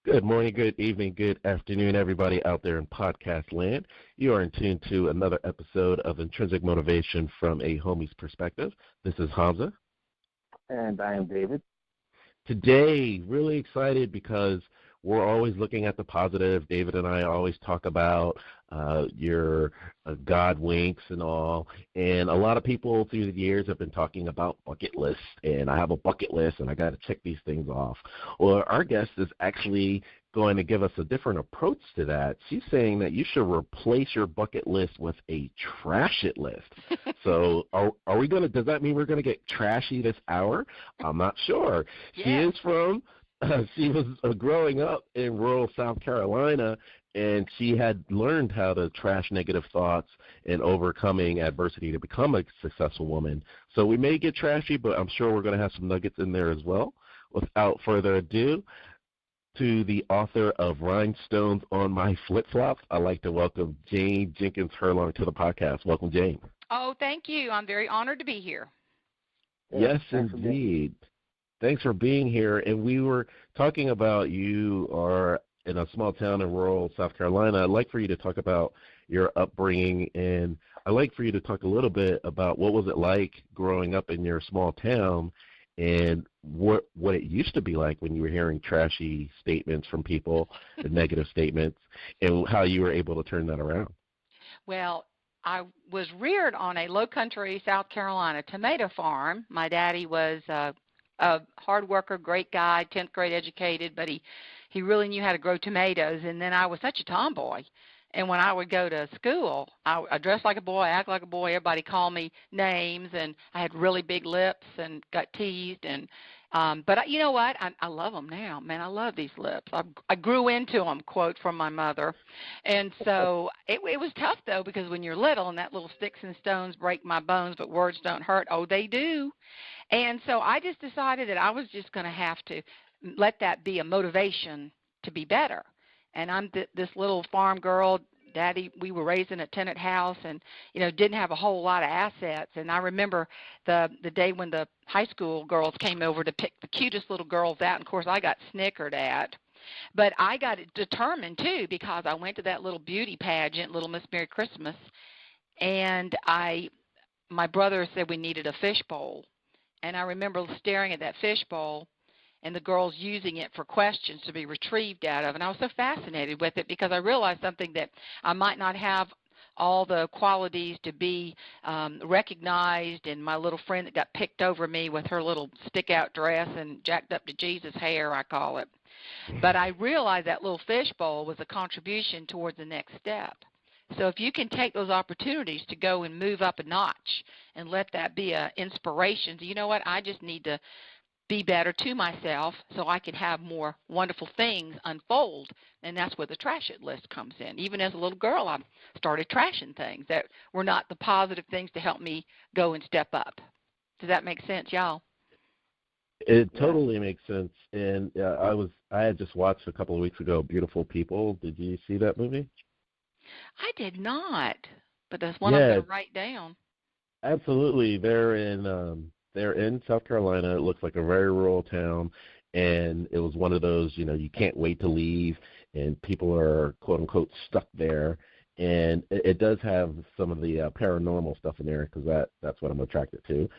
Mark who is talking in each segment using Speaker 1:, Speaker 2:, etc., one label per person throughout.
Speaker 1: Good morning, good evening, good afternoon, everybody out there in podcast land. You are in tune to another episode of Intrinsic Motivation from a Homie's Perspective. This is Hamza.
Speaker 2: And I am David.
Speaker 1: Today, really excited because we're always looking at the positive. David and I always talk about your God winks and all. And a lot of people through the years have been talking about bucket lists. And I have a bucket list, and I got to check these things off. Well, our guest is actually going to give us a different approach to that. She's saying that you should replace your bucket list with a trash it list. So are we going to, does that mean we're going to get trashy this hour? I'm not sure.
Speaker 3: Yeah.
Speaker 1: She is from she was growing up in rural South Carolina, and she had learned how to trash negative thoughts and overcoming adversity to become a successful woman. So we may get trashy, but I'm sure we're going to have some nuggets in there as well. Without further ado, to the author of Rhinestones on My Flip-Flops, I'd like to welcome Jane Jenkins Herlong to the podcast. Welcome, Jane.
Speaker 3: Oh, thank you. I'm very honored to be here.
Speaker 1: Yes, indeed. Thanks for being here. And we were talking about you are in a small town in rural South Carolina. I'd like for you to talk about your upbringing, and I'd like for you to talk a little bit about what was it like growing up in your small town and what it used to be like when you were hearing trashy statements from people, the negative statements, and how you were able to turn that around.
Speaker 3: Well, I was reared on a low-country South Carolina tomato farm. My daddy was a hard worker, great guy, 10th grade educated, but he really knew how to grow tomatoes. And then I was such a tomboy. And when I would go to school, I dressed like a boy, act like a boy. Everybody called me names, and I had really big lips and got teased. And but you know what? I love them now. Man, I love these lips. I grew into them, quote from my mother. And so it was tough, though, because when you're little and that little sticks and stones break my bones, but words don't hurt. Oh, they do. And so I just decided that I was just going to have to let that be a motivation to be better. And I'm this little farm girl. Daddy, we were raised in a tenant house and, didn't have a whole lot of assets. And I remember the day when the high school girls came over to pick the cutest little girls out. And, of course, I got snickered at. But I got determined, too, because I went to that little beauty pageant, Little Miss Merry Christmas, and my brother said we needed a fishbowl. And I remember staring at that fishbowl and the girls using it for questions to be retrieved out of. And I was so fascinated with it because I realized something, that I might not have all the qualities to be recognized, and my little friend that got picked over me with her little stick-out dress and jacked up to Jesus hair, I call it. But I realized that little fishbowl was a contribution towards the next step. So if you can take those opportunities to go and move up a notch and let that be an inspiration, so you know what, I just need to be better to myself so I can have more wonderful things unfold, and that's where the trash it list comes in. Even as a little girl, I started trashing things that were not the positive things to help me go and step up. Does that make sense, y'all?
Speaker 1: It totally makes sense. And I had just watched a couple of weeks ago Beautiful People. Did you see that movie?
Speaker 3: I did not, but that's one I'm going to write down.
Speaker 1: Absolutely. They're in South Carolina. It looks like a very rural town, and it was one of those, you can't wait to leave, and people are, quote-unquote, stuck there. And it does have some of the paranormal stuff in there because that's what I'm attracted to.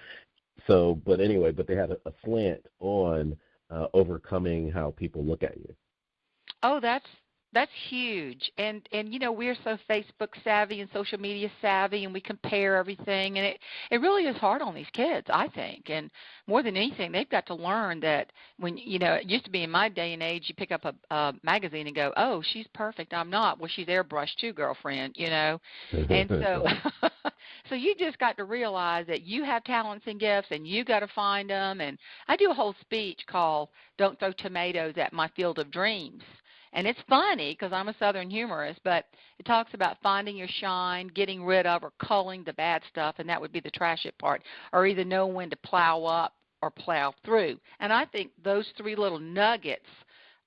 Speaker 1: So, but anyway, they had a slant on overcoming how people look at you.
Speaker 3: Oh, that's huge. And we're so Facebook savvy and social media savvy, and we compare everything, and it really is hard on these kids, I think. And more than anything, they've got to learn that when, it used to be in my day and age, you pick up a magazine and go, oh, she's perfect, I'm not. Well, she's airbrushed too, girlfriend, And so so you just got to realize that you have talents and gifts, and you got to find them. And I do a whole speech called Don't Throw Tomatoes at My Field of Dreams. And it's funny because I'm a Southern humorist, but it talks about finding your shine, getting rid of or culling the bad stuff, and that would be the trash it part, or either know when to plow up or plow through. And I think those three little nuggets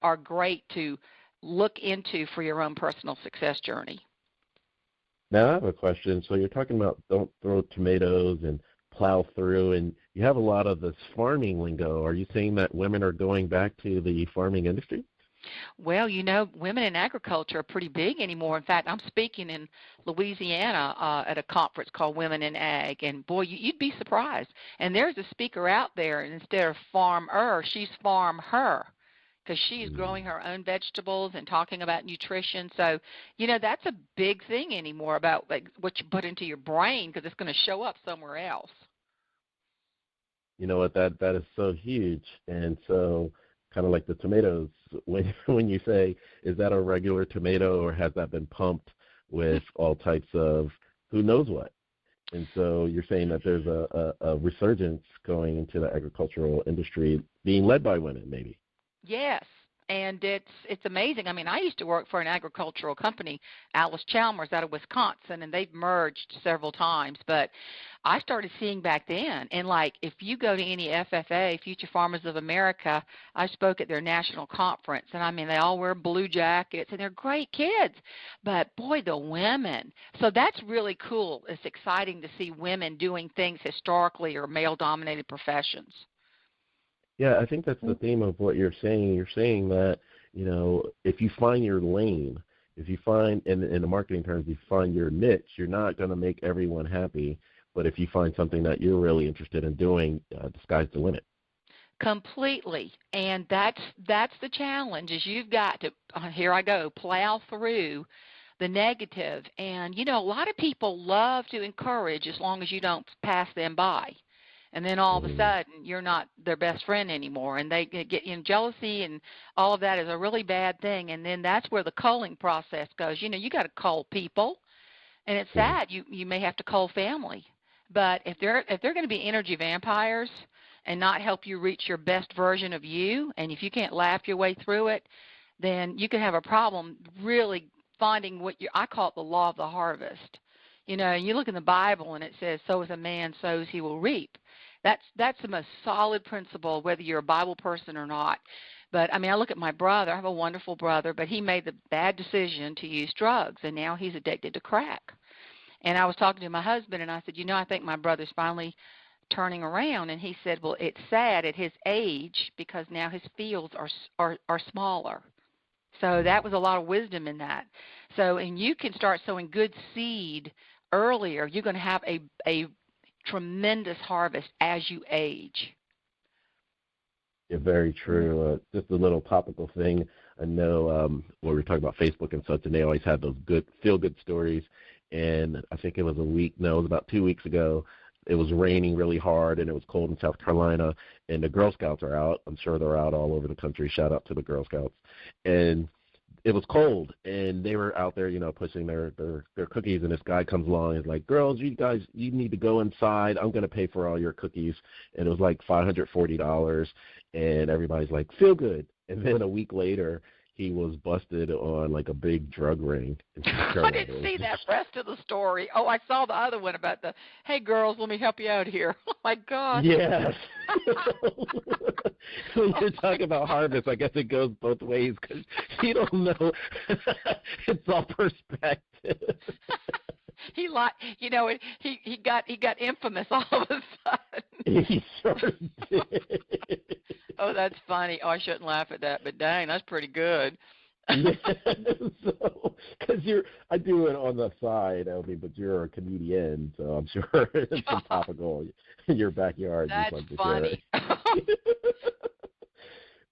Speaker 3: are great to look into for your own personal success journey.
Speaker 1: Now I have a question. So you're talking about don't throw tomatoes and plow through, and you have a lot of this farming lingo. Are you saying that women are going back to the farming industry?
Speaker 3: Well, women in agriculture are pretty big anymore. In fact, I'm speaking in Louisiana at a conference called Women in Ag, and boy, you'd be surprised. And there's a speaker out there, and instead of farmer, she's farm her, because she's growing her own vegetables and talking about nutrition. So, that's a big thing anymore about like what you put into your brain, because it's going to show up somewhere else.
Speaker 1: You know what, that is so huge. And so kind of like the tomatoes, when you say, is that a regular tomato or has that been pumped with all types of who knows what? And so you're saying that there's a resurgence going into the agricultural industry being led by women, maybe.
Speaker 3: Yes, and it's amazing. I mean, I used to work for an agricultural company, Alice Chalmers, out of Wisconsin, and they've merged several times. But I started seeing back then, and like if you go to any FFA, Future Farmers of America, I spoke at their national conference, and I mean, they all wear blue jackets, and they're great kids. But boy, the women. So that's really cool. It's exciting to see women doing things historically or male-dominated professions.
Speaker 1: Yeah, I think that's the theme of what you're saying. You're saying that, if you find your lane, if you find, in the marketing terms, you find your niche, you're not going to make everyone happy. But if you find something that you're really interested in doing, the sky's the limit.
Speaker 3: Completely. And that's the challenge, is you've got to, here I go, plow through the negative. And, a lot of people love to encourage as long as you don't pass them by. And then all of a sudden, you're not their best friend anymore, and they get jealousy, and all of that is a really bad thing. And then that's where the culling process goes. You got to cull people, and it's sad. You may have to cull family, but if they're going to be energy vampires and not help you reach your best version of you, and if you can't laugh your way through it, then you can have a problem really finding I call it the law of the harvest. You look in the Bible, and it says, "So as a man sows, he will reap." That's the most solid principle, whether you're a Bible person or not. But, I mean, I look at my brother. I have a wonderful brother, but he made the bad decision to use drugs, and now he's addicted to crack. And I was talking to my husband, and I said, I think my brother's finally turning around. And he said, well, it's sad at his age because now his fields are smaller. So that was a lot of wisdom in that. So, and you can start sowing good seed earlier. You're going to have a tremendous harvest as you age.
Speaker 1: Yeah, very true. Just a little topical thing. I know when we were talking about Facebook and such, and they always have those good feel-good stories. And I think it was it was about 2 weeks ago. It was raining really hard, and it was cold in South Carolina, and the Girl Scouts are out. I'm sure they're out all over the country. Shout out to the Girl Scouts. And it was cold, and they were out there, pushing their cookies, and this guy comes along and is like, girls, you need to go inside. I'm going to pay for all your cookies. And it was like $540, and everybody's like, feel good. And then a week later, he was busted on like a big drug ring in South Carolina.
Speaker 3: I didn't see that rest of the story. Oh, I saw the other one about the, hey, girls, let me help you out here. Oh, my gosh.
Speaker 1: Yes. When you're talking about harvest, I guess it goes both ways because you don't know. It's all perspective.
Speaker 3: He got infamous all of a sudden.
Speaker 1: He sure did.
Speaker 3: Oh, that's funny. Oh, I shouldn't laugh at that, but dang, that's pretty good.
Speaker 1: Yeah, so because I do it on the side, but you're a comedian, so I'm sure it's topical in your backyard.
Speaker 3: That's
Speaker 1: like to
Speaker 3: funny.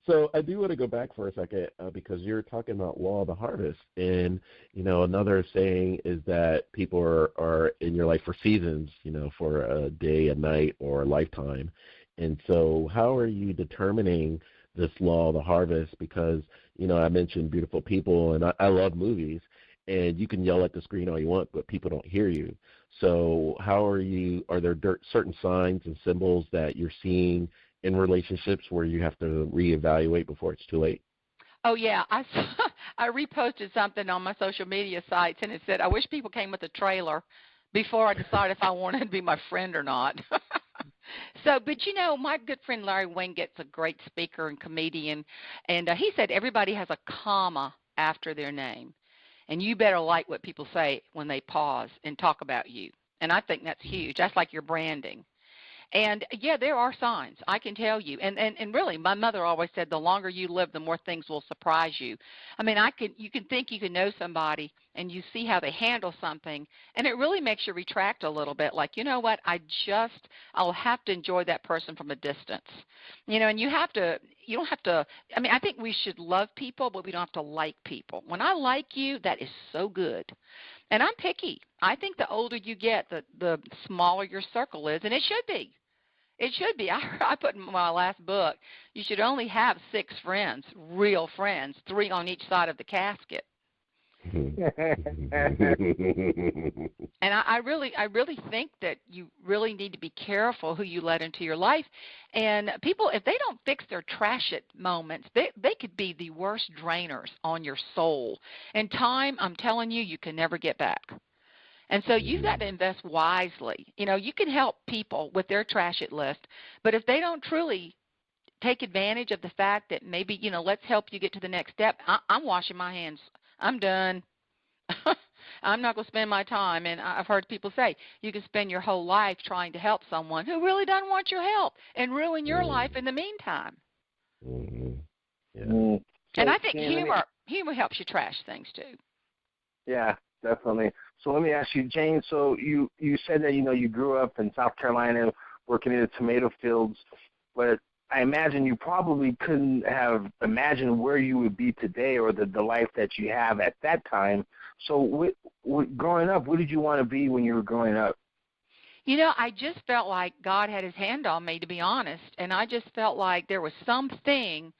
Speaker 1: So I do want to go back for a second because you're talking about law of the harvest, and another saying is that people are in your life for seasons, for a day, a night, or a lifetime. And so how are you determining this law of the harvest? Because I mentioned beautiful people, and I love movies, and you can yell at the screen all you want, but people don't hear you. So are there certain signs and symbols that you're seeing in relationships where you have to reevaluate before it's too late?
Speaker 3: Oh, yeah. I reposted something on my social media sites, and it said, I wish people came with a trailer before I decide if I wanted to be my friend or not. So, but my good friend Larry Wingett's a great speaker and comedian, and he said everybody has a comma after their name, and you better like what people say when they pause and talk about you. And I think that's huge. That's like your branding. And, yeah, there are signs, I can tell you. And really, my mother always said the longer you live, the more things will surprise you. I mean, you can think you can know somebody, and you see how they handle something, and it really makes you retract a little bit, like, you know what, I'll have to enjoy that person from a distance. And you don't have to, I mean, I think we should love people, but we don't have to like people. When I like you, that is so good. And I'm picky. I think the older you get, the smaller your circle is, and it should be. It should be. I put in my last book, you should only have 6 friends, real friends, 3 on each side of the casket. And I really think that you really need to be careful who you let into your life. And people, if they don't fix their trash it moments, they could be the worst drainers on your soul. And time, I'm telling you, you can never get back. And so you've got to invest wisely. You can help people with their trash it list, but if they don't truly take advantage of the fact that maybe, let's help you get to the next step, I'm washing my hands. I'm done. I'm not going to spend my time. And I've heard people say you can spend your whole life trying to help someone who really doesn't want your help and ruin your life in the meantime.
Speaker 1: Yeah.
Speaker 3: And I think humor helps you trash things too.
Speaker 2: Yeah, definitely. So let me ask you, Jane, so you said that, you grew up in South Carolina working in the tomato fields, but I imagine you probably couldn't have imagined where you would be today or the life that you have at that time. So growing up, what did you want to be when you were growing up?
Speaker 3: I just felt like God had his hand on me, to be honest, and I just felt like there was something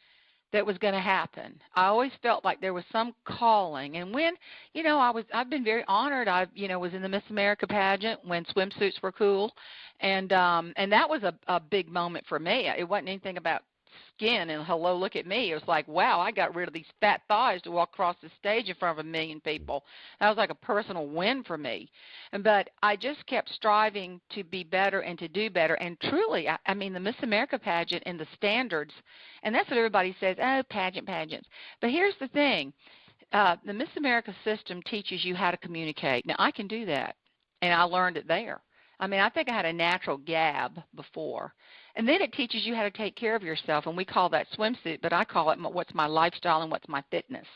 Speaker 3: that was going to happen. I always felt like there was some calling. And when, I've been very honored. I, was in the Miss America pageant when swimsuits were cool. And that was a big moment for me. It wasn't anything about skin and hello, look at me. It was like, wow, I got rid of these fat thighs to walk across the stage in front of 1 million people. That was like a personal win for me. But I just kept striving to be better and to do better. And truly, I mean, the Miss America pageant and the standards, and that's what everybody says, oh, pageants. But here's the thing. The Miss America system teaches you how to communicate. Now, I can do that, and I learned it there. I mean, I think I had a natural gab before. And then it teaches you how to take care of yourself, and we call that swimsuit, but I call it what's my lifestyle and what's my fitness.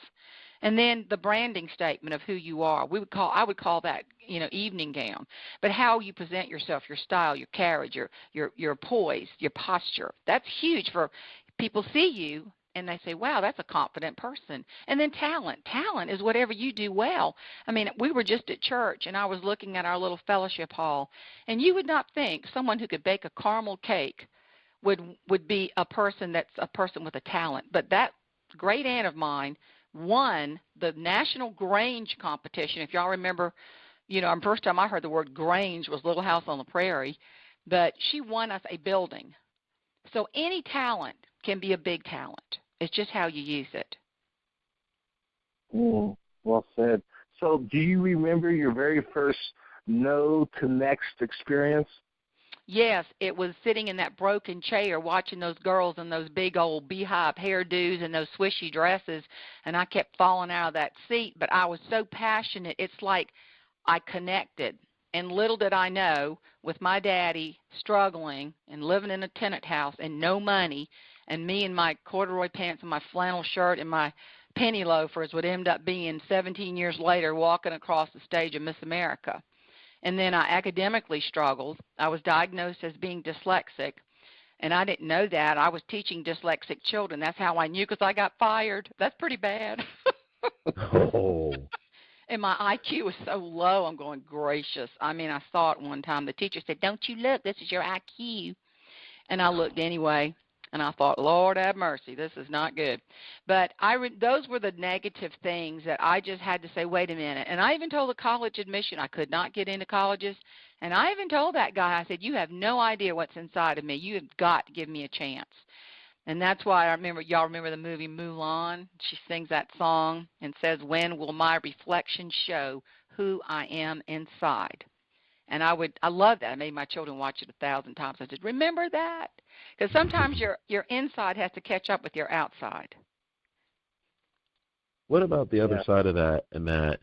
Speaker 3: And then the branding statement of who you are. I would call that, evening gown. But how you present yourself, your style, your carriage, your poise, your posture. That's huge for people see you and they say, wow, that's a confident person. And then talent. Talent is whatever you do well. I mean, we were just at church, and I was looking at our little fellowship hall, and you would not think someone who could bake a caramel cake would be a person that's a person with a talent. But that great aunt of mine won the National Grange competition. If y'all remember, the first time I heard the word Grange was Little House on the Prairie, but she won us a building. So any talent can be a big talent. It's just how you use it.
Speaker 2: Well said. So do you remember your very first no to next experience?
Speaker 3: Yes, it was sitting in that broken chair watching those girls in those big old beehive hairdos and those swishy dresses, and I kept falling out of that seat, but I was so passionate. It's like I connected. And little did I know, with my daddy struggling and living in a tenant house and no money, and me in my corduroy pants and my flannel shirt and my penny loafers would end up being 17 years later walking across the stage of Miss America. And then I academically struggled. I was diagnosed as being dyslexic, and I didn't know that. I was teaching dyslexic children. That's how I knew, because I got fired. That's pretty bad.
Speaker 1: Oh.
Speaker 3: And my IQ was so low, I'm going, gracious. I mean, I saw it one time. The teacher said, don't you look, this is your IQ. And I looked anyway, and I thought, Lord have mercy, this is not good. But those were the negative things that I just had to say, wait a minute. And I even told the college admission I could not get into colleges. And I even told that guy, I said, you have no idea what's inside of me. You have got to give me a chance. And that's why y'all remember the movie Mulan? She sings that song and says, when will my reflection show who I am inside? And I love that. I made my children watch it 1,000 times. I said, remember that? Because sometimes your inside has to catch up with your outside.
Speaker 1: What about the other side of that, and that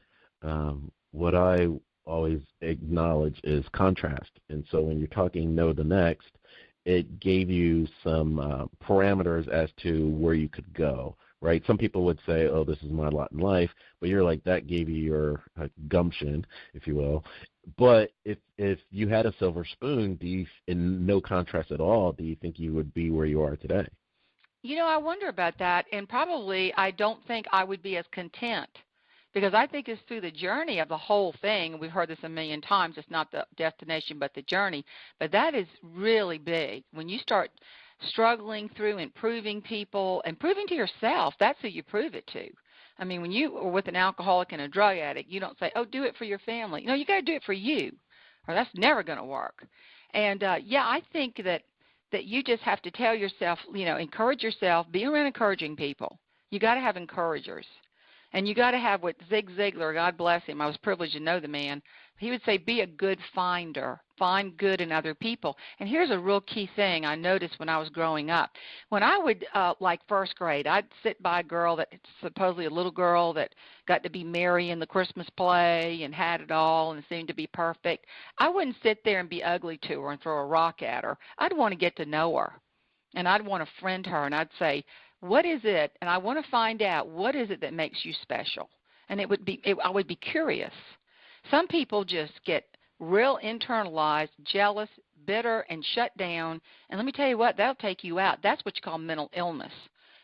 Speaker 1: what I always acknowledge is contrast. And so when you're talking no the next, it gave you some parameters as to where you could go, right? Some people would say, oh, this is my lot in life, but you're like, that gave you your gumption, if you will. But if you had a silver spoon, in no contrast at all, do you think you would be where you are today?
Speaker 3: I wonder about that, and probably I don't think I would be as content, because I think it's through the journey of the whole thing. We've heard this a million times. It's not the destination but the journey. But that is really big. When you start struggling through improving people and proving to yourself, that's who you prove it to. I mean, when you are with an alcoholic and a drug addict, you don't say, oh, do it for your family. No, you got to do it for you, or that's never going to work. And, I think that you just have to tell yourself, encourage yourself, be around encouraging people. You got to have encouragers. And you got to have what Zig Ziglar, God bless him, I was privileged to know the man, he would say, be a good finder. Find good in other people. And here's a real key thing I noticed when I was growing up. When I would, like first grade, I'd sit by a girl that supposedly a little girl that got to be Mary in the Christmas play and had it all and seemed to be perfect. I wouldn't sit there and be ugly to her and throw a rock at her. I'd want to get to know her. And I'd want to friend her, and I'd say, what is it? And I want to find out, what is it that makes you special? And I would be curious. Some people just get real internalized, jealous, bitter, and shut down. And let me tell you what, that'll take you out. That's what you call mental illness.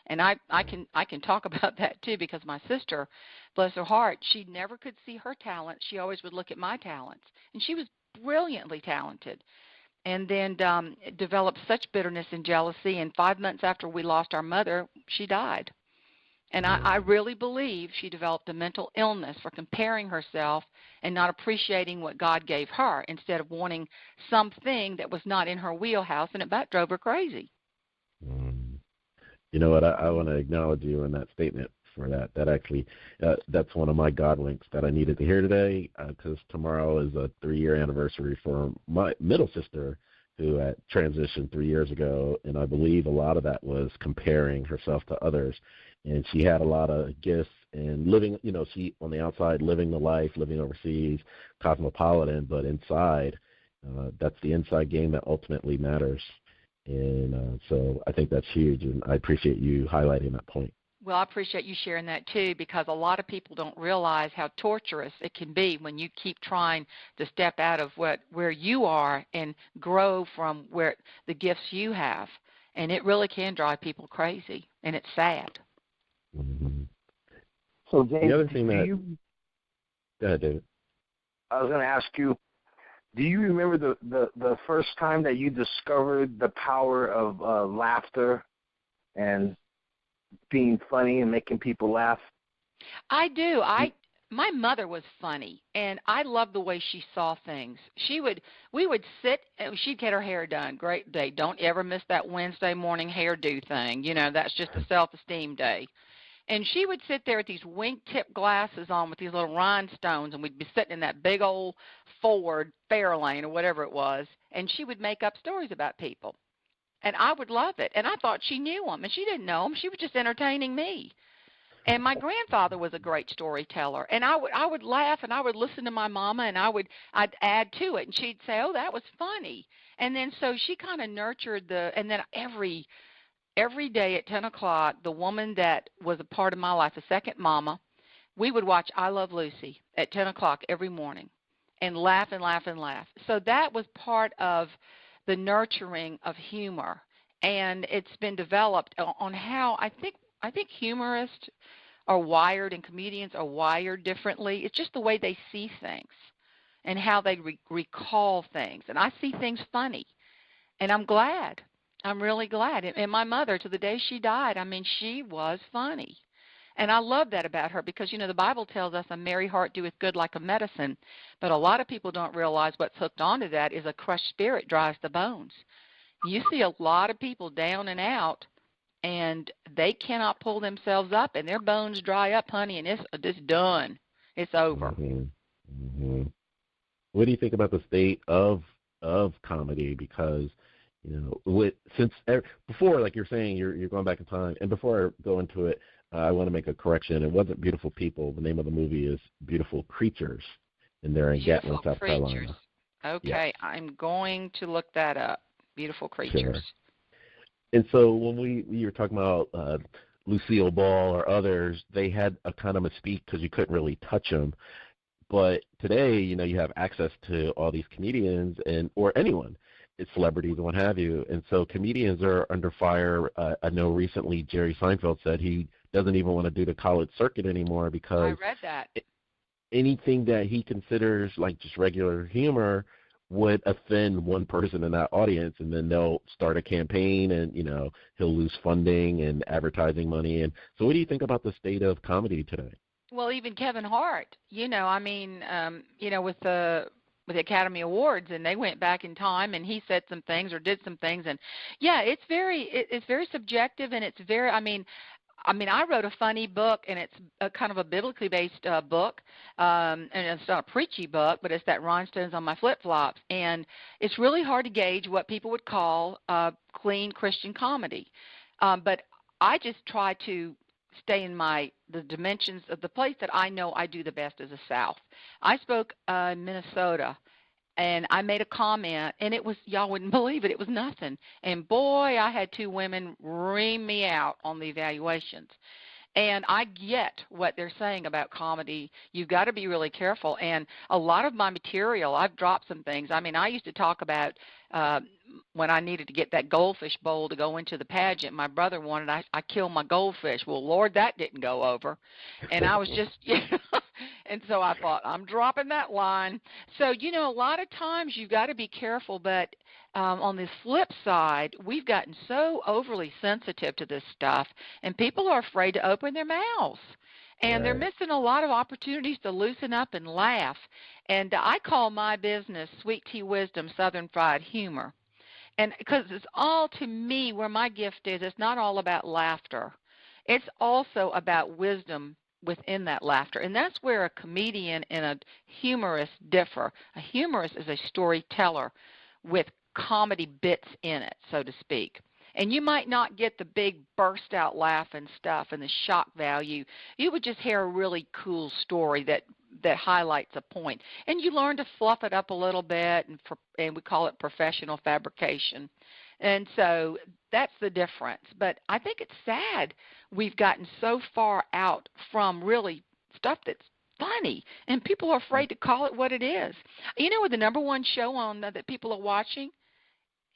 Speaker 3: And I can talk about that too, because my sister, bless her heart, she never could see her talents. She always would look at my talents. And she was brilliantly talented. And then developed such bitterness and jealousy. And 5 months after we lost our mother, she died. And I really believe she developed a mental illness for comparing herself and not appreciating what God gave her, instead of wanting something that was not in her wheelhouse, and it about drove her crazy.
Speaker 1: You know what? I want to acknowledge you in that statement for that. That actually, that's one of my God winks that I needed to hear today, because tomorrow is a 3-year anniversary for my middle sister, who had transitioned 3 years ago, and I believe a lot of that was comparing herself to others. And she had a lot of gifts and living, she on the outside living the life, living overseas, cosmopolitan, but inside, that's the inside game that ultimately matters. And so I think that's huge, and I appreciate you highlighting that point.
Speaker 3: Well, I appreciate you sharing that too, because a lot of people don't realize how torturous it can be when you keep trying to step out of where you are and grow from where the gifts you have. And it really can drive people crazy, and it's sad.
Speaker 1: Mm-hmm.
Speaker 2: So, James,
Speaker 1: the other thing go ahead, David.
Speaker 2: I was going to ask you, do you remember the first time that you discovered the power of laughter and being funny and making people laugh?
Speaker 3: I do. My mother was funny, and I loved the way she saw things. We would sit, and she'd get her hair done. Great day. Don't ever miss that Wednesday morning hairdo thing. That's just a self-esteem day. And she would sit there with these wing-tip glasses on with these little rhinestones, and we'd be sitting in that big old Ford Fairlane or whatever it was, and she would make up stories about people. And I would love it. And I thought she knew them, and she didn't know them. She was just entertaining me. And my grandfather was a great storyteller, and I would laugh, and I would listen to my mama, and I'd add to it, and she'd say, oh, that was funny. And then so she kind of nurtured and then every day at 10 o'clock, the woman that was a part of my life, a second mama, we would watch I Love Lucy at 10 o'clock every morning and laugh and laugh and laugh. So that was part of the nurturing of humor, and it's been developed on how I think humorists are wired and comedians are wired differently. It's just the way they see things and how they recall things. And I see things funny, and I'm glad. I'm really glad. And my mother, to the day she died, she was funny. And I love that about her, because, the Bible tells us a merry heart doeth good like a medicine. But a lot of people don't realize what's hooked onto that is a crushed spirit dries the bones. You see a lot of people down and out, and they cannot pull themselves up, and their bones dry up, honey, and it's done. It's over.
Speaker 1: Mm-hmm. Mm-hmm. What do you think about the state of comedy? Because before, like you're saying, you're going back in time, and before I go into it, I want to make a correction. It wasn't Beautiful People. The name of the movie is Beautiful Creatures, and they're in
Speaker 3: Beautiful
Speaker 1: Gatlin, South
Speaker 3: creatures.
Speaker 1: Carolina.
Speaker 3: Okay,
Speaker 1: Yes,
Speaker 3: I'm going to look that up. Beautiful creatures.
Speaker 1: sure. And so when you were talking about Lucille Ball or others, they had a kind of mystique because you couldn't really touch them. But today, you have access to all these comedians or anyone. It's celebrities and what have you. And so comedians are under fire. I know recently Jerry Seinfeld said he doesn't even want to do the college circuit anymore
Speaker 3: I
Speaker 1: because
Speaker 3: read that.
Speaker 1: anything that he considers like just regular humor would offend one person in that audience, and then they'll start a campaign, and he'll lose funding and advertising money. And so what do you think about the state of comedy today?
Speaker 3: Well, even Kevin Hart, with the Academy Awards, and they went back in time, and he said some things or did some things, and yeah, it's very subjective, and it's very. I wrote a funny book, and it's a kind of a biblically based book, and it's not a preachy book, but it's that Rhinestones on my flip-flops, and it's really hard to gauge what people would call clean Christian comedy, but I just try to stay in the dimensions of the place that I know I do the best as a South. I spoke in Minnesota, and I made a comment, and it was, y'all wouldn't believe it was nothing. And boy, I had two women ream me out on the evaluations. And I get what they're saying about comedy. You've got to be really careful. And a lot of my material, I've dropped some things. I used to talk about when I needed to get that goldfish bowl to go into the pageant. My brother wanted I kill my goldfish. Well, Lord, that didn't go over. And I was just, and so I thought, I'm dropping that line. So, a lot of times you've got to be careful, but on the flip side, we've gotten so overly sensitive to this stuff, and people are afraid to open their mouths. And they're missing a lot of opportunities to loosen up and laugh. And I call my business Sweet Tea Wisdom Southern Fried Humor. And because it's all, to me, where my gift is, it's not all about laughter. It's also about wisdom within that laughter. And that's where a comedian and a humorist differ. A humorist is a storyteller with comedy bits in it, so to speak. And you might not get the big burst out laugh and stuff and the shock value. You would just hear a really cool story that highlights a point. And you learn to fluff it up a little bit, and we call it professional fabrication. And so that's the difference. But I think it's sad we've gotten so far out from really stuff that's funny, and people are afraid to call it what it is. What the number one show on that people are watching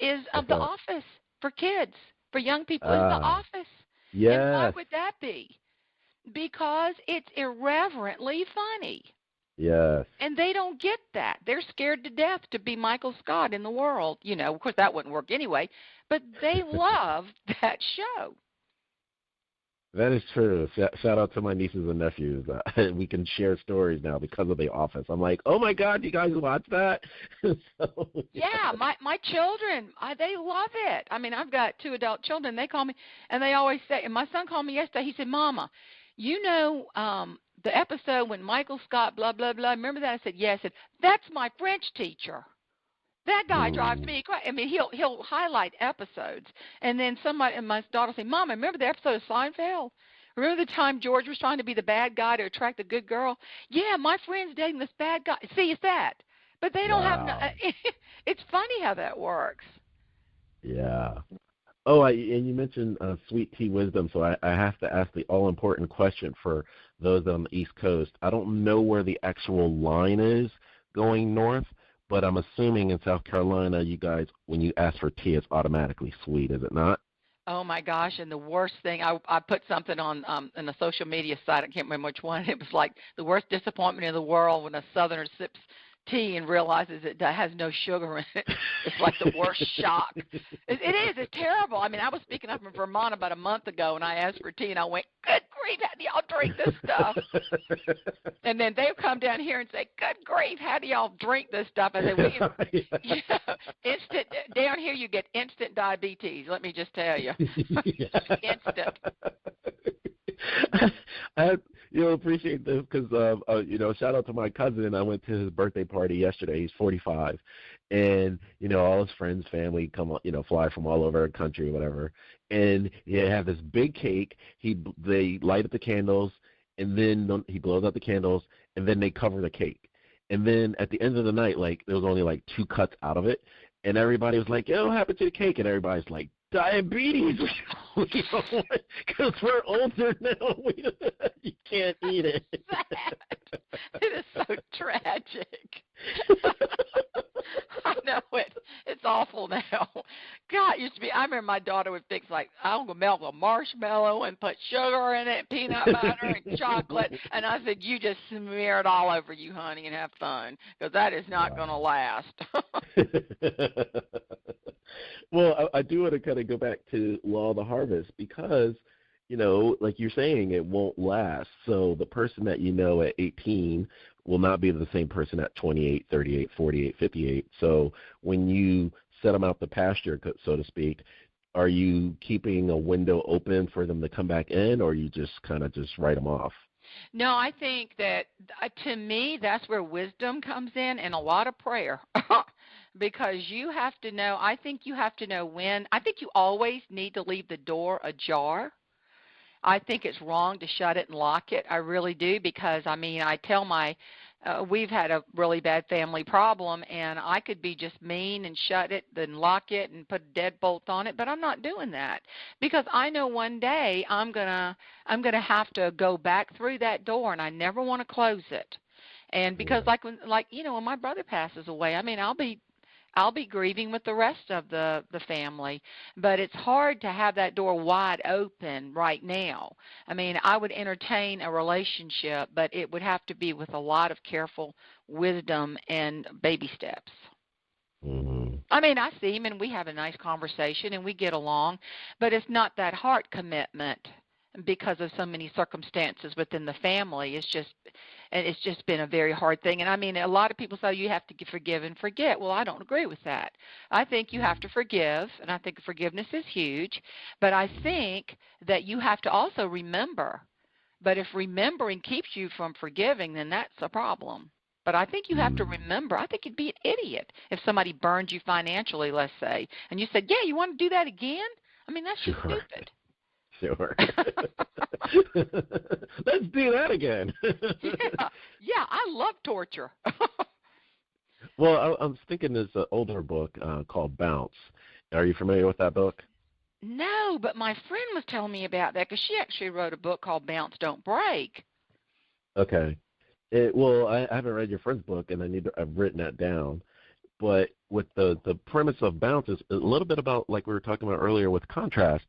Speaker 3: is The Office for kids, for young people, is The Office.
Speaker 1: Yes.
Speaker 3: And why would that be? Because it's irreverently funny.
Speaker 1: Yes.
Speaker 3: And they don't get that. They're scared to death to be Michael Scott in the world. Of course, that wouldn't work anyway, but they love that show.
Speaker 1: That is true. Shout out to my nieces and nephews. We can share stories now because of The Office. I'm like, oh my God, you guys watch that?
Speaker 3: Yeah, my children, they love it. I've got two adult children. They call me, and they always say, and my son called me yesterday. He said, Mama, the episode when Michael Scott, blah, blah, blah, remember that? I said, yes. I said, that's my French teacher. That guy drives me crazy. He'll highlight episodes, and then my daughter will say, Mama, remember the episode of Seinfeld? Remember the time George was trying to be the bad guy to attract the good girl? Yeah, my friend's dating this bad guy. See, it's that. But they don't have it's funny how that works.
Speaker 1: Yeah. Oh, and you mentioned Sweet Tea Wisdom, so I have to ask the all-important question for those on the East Coast. I don't know where the actual line is going north, but I'm assuming in South Carolina, you guys, when you ask for tea, it's automatically sweet, is it not?
Speaker 3: Oh, my gosh, and the worst thing, I put something on in a social media site, I can't remember which one, it was like the worst disappointment in the world when a Southerner sips tea and realizes it has no sugar in it. It's like the worst shock. It is. It's terrible. I was speaking up in Vermont about a month ago, and I asked for tea, and I went, good grief, how do y'all drink this stuff? And then they'll come down here and say, good grief, how do y'all drink this stuff? I said, instant, down here you get instant diabetes, let me just tell you. Instant.
Speaker 1: I appreciate this because, shout out to my cousin. I went to his birthday party yesterday. He's 45. And, all his friends, family come, fly from all over the country, whatever. And he had this big cake. They light up the candles, and then he blows out the candles, and then they cover the cake. And then at the end of the night, like, there was only like 2 cuts out of it. And everybody was like, yo, what happened to the cake? And everybody's like, diabetes. Because we're older now. You can't eat it.
Speaker 3: Sad. It is so tragic. I know it. It's awful now. God, it used to be. I remember my daughter would fix, like, I'm gonna melt a marshmallow and put sugar in it, peanut butter and chocolate, and I said, you just smear it all over you, honey, and have fun, because that is not gonna last.
Speaker 1: Well, I do want to kind of go back to Law of the Harvest because, you know, like you're saying, it won't last. So the person that you know at 18 will not be the same person at 28, 38, 48, 58. So when you set them out the pasture, so to speak, are you keeping a window open for them to come back in, or you just kind of just write them off?
Speaker 3: No, I think that, to me, that's where wisdom comes in and a lot of prayer. Because you have to know, I think you have to know when. I think you always need to leave the door ajar. I think it's wrong to shut it and lock it. I really do, because, I mean, I tell we've had a really bad family problem, and I could be just mean and shut it, then lock it and put a deadbolt on it, but I'm not doing that, because I know one day I'm gonna have to go back through that door, and I never want to close it. And because, when my brother passes away, I mean, I'll be grieving with the rest of the family, but it's hard to have that door wide open right now. I mean, I would entertain a relationship, but it would have to be with a lot of careful wisdom and baby steps.
Speaker 1: Mm-hmm.
Speaker 3: I mean, I see him and we have a nice conversation and we get along, but it's not that heart commitment because of so many circumstances within the family. It's just been a very hard thing. And I mean, a lot of people say you have to forgive and forget. Well, I don't agree with that. I think you have to forgive, and I think forgiveness is huge. But I think that you have to also remember. But if remembering keeps you from forgiving, then that's a problem. But I think you have to remember. I think you'd be an idiot if somebody burned you financially, let's say, and you said, yeah, you want to do that again? I mean, that's just stupid.
Speaker 1: Sure. Let's do that again.
Speaker 3: Yeah, I love torture.
Speaker 1: Well, I was thinking there's an older book called Bounce. Are you familiar with that book?
Speaker 3: No, but my friend was telling me about that because she actually wrote a book called Bounce, Don't Break.
Speaker 1: Okay. Well, I haven't read your friend's book, and I've written that down. But with the premise of Bounce is a little bit about, like we were talking about earlier, with contrast.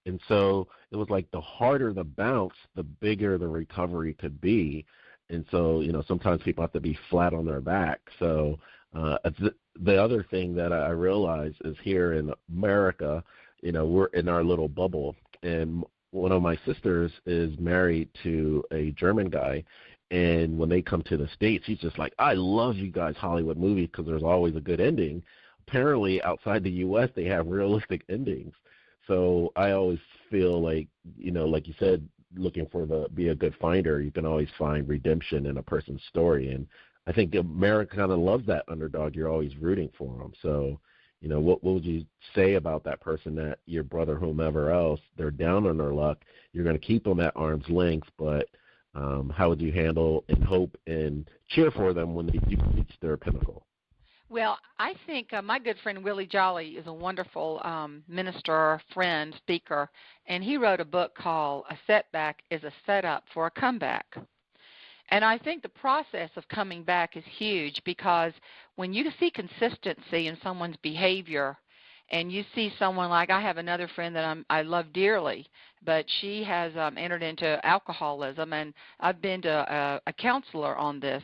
Speaker 1: And so it was like the harder the bounce, the bigger the recovery could be. And so, you know, sometimes people have to be flat on their back. So the other thing that I realize is here in America, you know, we're in our little bubble. And one of my sisters is married to a German guy. And when they come to the States, he's just like, I love you guys Hollywood movies because there's always a good ending. Apparently, outside the U.S., they have realistic endings. So I always feel like, you know, like you said, looking for be a good finder, you can always find redemption in a person's story. And I think America kind of loves that underdog. You're always rooting for them. So, you know, what would you say about that person, that your brother, whomever else, they're down on their luck? You're going to keep them at arm's length, but how would you handle and hope and cheer for them when they do reach their pinnacle?
Speaker 3: Well, I think my good friend Willie Jolly is a wonderful minister, friend, speaker, and he wrote a book called A Setback is a Setup for a Comeback. And I think the process of coming back is huge, because when you see consistency in someone's behavior, and you see someone like, I have another friend that I love dearly, but she has entered into alcoholism, and I've been to a counselor on this.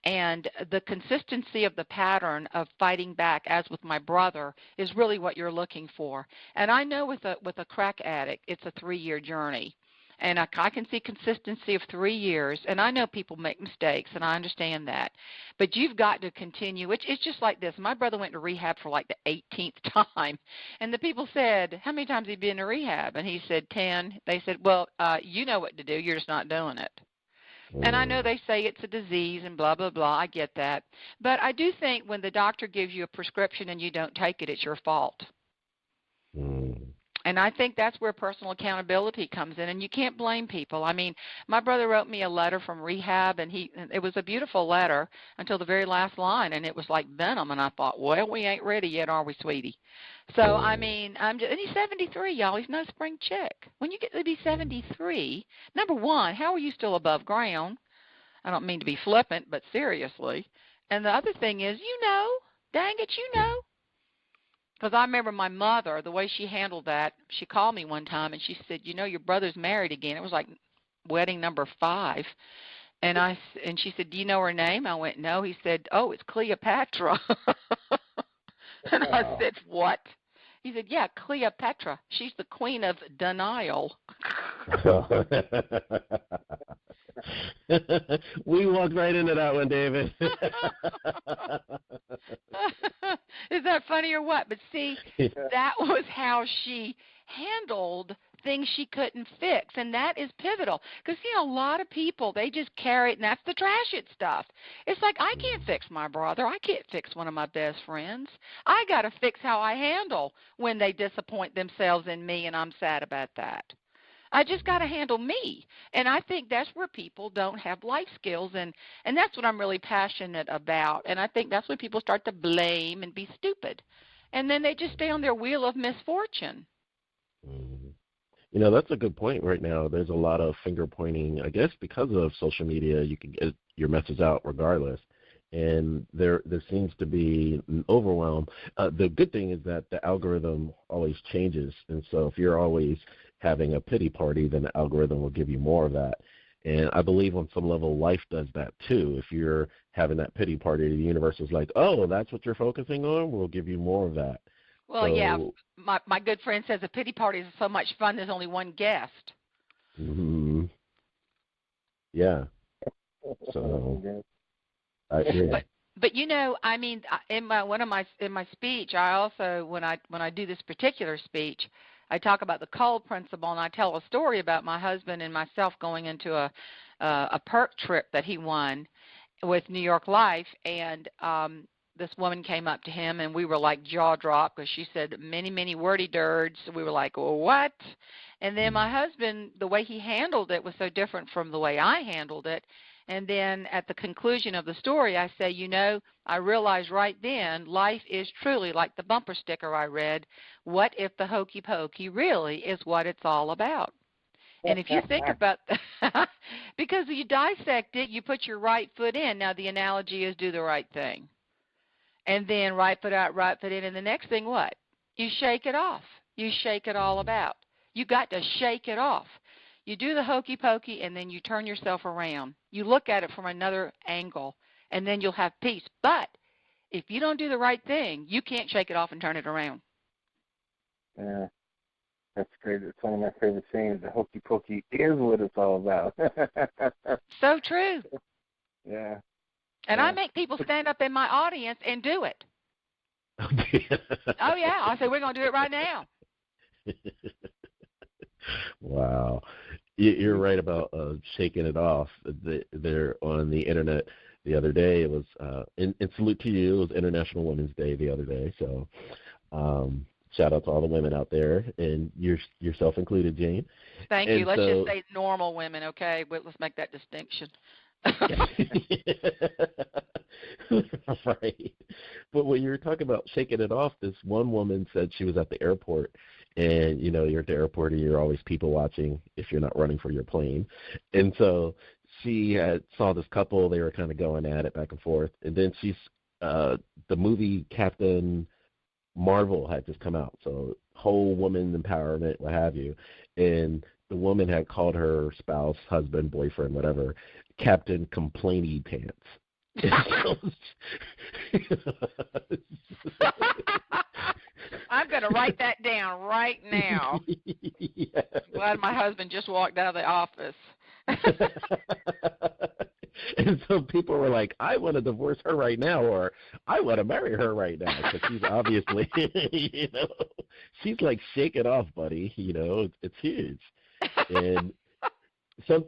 Speaker 3: And the consistency of the pattern of fighting back, as with my brother, is really what you're looking for. And I know with a crack addict, it's a 3-year journey. And I can see consistency of 3 years. And I know people make mistakes, and I understand that. But you've got to continue. It's just like this. My brother went to rehab for like the 18th time. And the people said, how many times have you been to rehab? And he said, 10. They said, well, you know what to do. You're just not doing it. And I know they say it's a disease and blah, blah, blah. I get that. But I do think when the doctor gives you a prescription and you don't take it, it's your fault. And I think that's where personal accountability comes in, and you can't blame people. I mean, my brother wrote me a letter from rehab, and it was a beautiful letter until the very last line, and it was like venom, and I thought, well, we ain't ready yet, are we, sweetie? So, I mean, and he's 73, y'all. He's no spring chick. When you get to be 73, number one, how are you still above ground? I don't mean to be flippant, but seriously. And the other thing is, dang it, because I remember my mother, the way she handled that, she called me one time and she said, your brother's married again. It was like wedding number 5. And she said, do you know her name? I went, no. He said, oh, it's Cleopatra. And I said, what? He said, yeah, Cleopatra. She's the queen of denial.
Speaker 1: We walked right into that one, David.
Speaker 3: Is that funny or what? But see, that was how she handled things she couldn't fix, and that is pivotal. Because, a lot of people, they just carry it, and that's the trash it stuff. It's like, I can't fix my brother. I can't fix one of my best friends. I got to fix how I handle when they disappoint themselves in me, and I'm sad about that. I just got to handle me. And I think that's where people don't have life skills, and that's what I'm really passionate about. And I think that's when people start to blame and be stupid. And then they just stay on their wheel of misfortune.
Speaker 1: That's a good point right now. There's a lot of finger pointing, I guess, because of social media. You can get your message out regardless. And there seems to be an overwhelm. The good thing is that the algorithm always changes. And so if you're always having a pity party, then the algorithm will give you more of that. And I believe on some level life does that too. If you're having that pity party, the universe is like, oh, that's what you're focusing on? We'll give you more of that.
Speaker 3: Well, yeah, my good friend says a pity party is so much fun, there's only one guest.
Speaker 1: Mm-hmm. Yeah. So, yeah.
Speaker 3: But I mean, in my speech, I also when I do this particular speech, I talk about the coal principle, and I tell a story about my husband and myself going into a perk trip that he won with New York Life, and this woman came up to him, and we were like jaw dropped because she said many, many wordy dirds. We were like, well, what? And then my husband, the way he handled it was so different from the way I handled it. And then at the conclusion of the story, I say, I realized right then life is truly like the bumper sticker I read. What if the hokey pokey really is what it's all about? And if you think about that, because you dissect it, you put your right foot in. Now, the analogy is do the right thing. And then right foot out, right foot in. And the next thing, what? You shake it off. You shake it all about. You got to shake it off. You do the hokey pokey, and then you turn yourself around. You look at it from another angle, and then you'll have peace. But if you don't do the right thing, you can't shake it off and turn it around.
Speaker 2: Yeah, that's great. It's one of my favorite sayings. The hokey pokey is what it's all about.
Speaker 3: So true.
Speaker 2: Yeah.
Speaker 3: And I make people stand up in my audience and do it. Oh, yeah. I say, we're going to do it right now.
Speaker 1: Wow. You're right about shaking it off. There on the Internet the other day, it was, and salute to you, it was International Women's Day the other day. So shout out to all the women out there, and yourself included, Jane.
Speaker 3: Thank you. Let's just say normal women, okay? Let's make that distinction.
Speaker 1: Right. But when you were talking about shaking it off, this one woman said she was at the airport, and you're at the airport and you're always people watching if you're not running for your plane. And so she saw this couple, they were kind of going at it back and forth, and then the movie Captain Marvel had just come out, so whole woman empowerment, what have you, and the woman had called her spouse, husband, boyfriend, whatever, Captain Complainy Pants.
Speaker 3: I'm going to write that down right now.
Speaker 1: Yes.
Speaker 3: Glad my husband just walked out of the office.
Speaker 1: And so people were like, I want to divorce her right now, or I want to marry her right now, because she's obviously, she's like, shake it off, buddy. It's huge. And so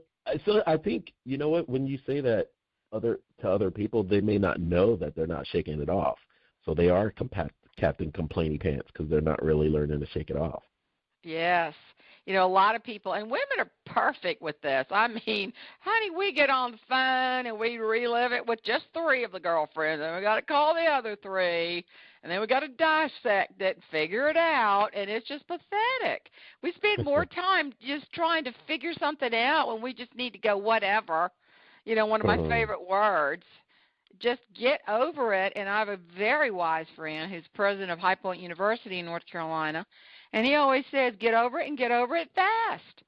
Speaker 1: I think, you know what, when you say that to other people, they may not know that they're not shaking it off. So they are Captain Complainy Pants because they're not really learning to shake it off.
Speaker 3: Yes. You know, a lot of people, and women are perfect with this. I mean, honey, we get on the phone and we relive it with just 3 of the girlfriends, and we got to call the other 3, and then we got to dissect it and figure it out, and it's just pathetic. We spend more time just trying to figure something out when we just need to go whatever. You know, one of my favorite words. Just get over it. And I have a very wise friend who's president of High Point University in North Carolina, and he always says, get over it and get over it fast.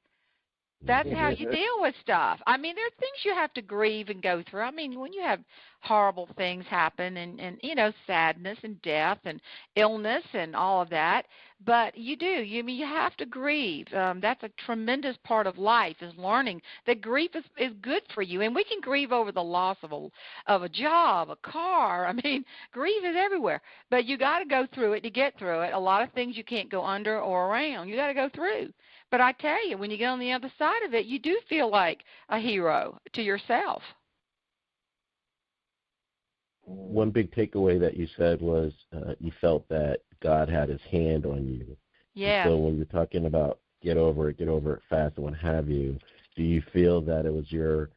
Speaker 3: That's how you deal with stuff. I mean, there are things you have to grieve and go through. I mean, when you have horrible things happen and you know, sadness and death and illness and all of that, but you do. You have to grieve. That's a tremendous part of life, is learning that grief is good for you. And we can grieve over the loss of a job, a car. I mean, grief is everywhere. But you got to go through it to get through it. A lot of things you can't go under or around. You got to go through. But I tell you, when you get on the other side of it, you do feel like a hero to yourself.
Speaker 1: One big takeaway that you said was you felt that God had his hand on you.
Speaker 3: Yeah.
Speaker 1: So when you're talking about get over it fast, and what have you, do you feel that it was your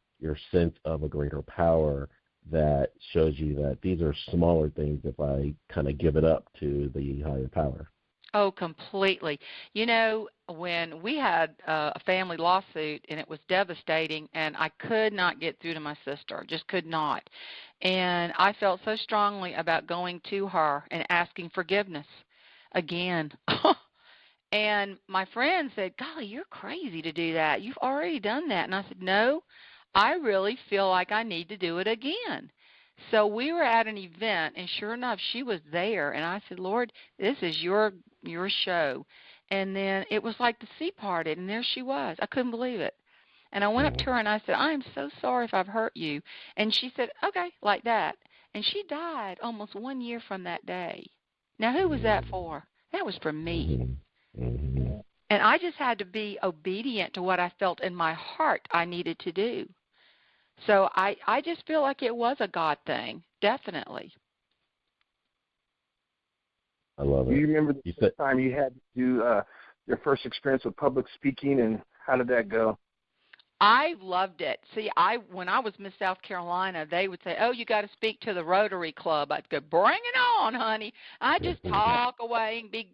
Speaker 1: sense of a greater power that shows you that these are smaller things if I kind of give it up to the higher power?
Speaker 3: Oh, completely. You know, when we had a family lawsuit, and it was devastating, and I could not get through to my sister, just could not. And I felt so strongly about going to her and asking forgiveness again. And my friend said, golly, you're crazy to do that. You've already done that. And I said, no, I really feel like I need to do it again. So we were at an event, and sure enough, she was there. And I said, Lord, this is your show. And then it was like the sea parted, and there she was. I couldn't believe it. And I went up to her, and I said, I am so sorry if I've hurt you. And she said, okay, like that. And she died almost 1 year from that day. Now, who was that for? That was for me. And I just had to be obedient to what I felt in my heart I needed to do. So I just feel like it was a God thing, definitely.
Speaker 2: I love it. Do you remember the first time you had to do your first experience with public speaking, and how did that go?
Speaker 3: I loved it. See, when I was Miss South Carolina, they would say, oh, you got to speak to the Rotary Club. I'd go, bring it on, honey. I just talk away and be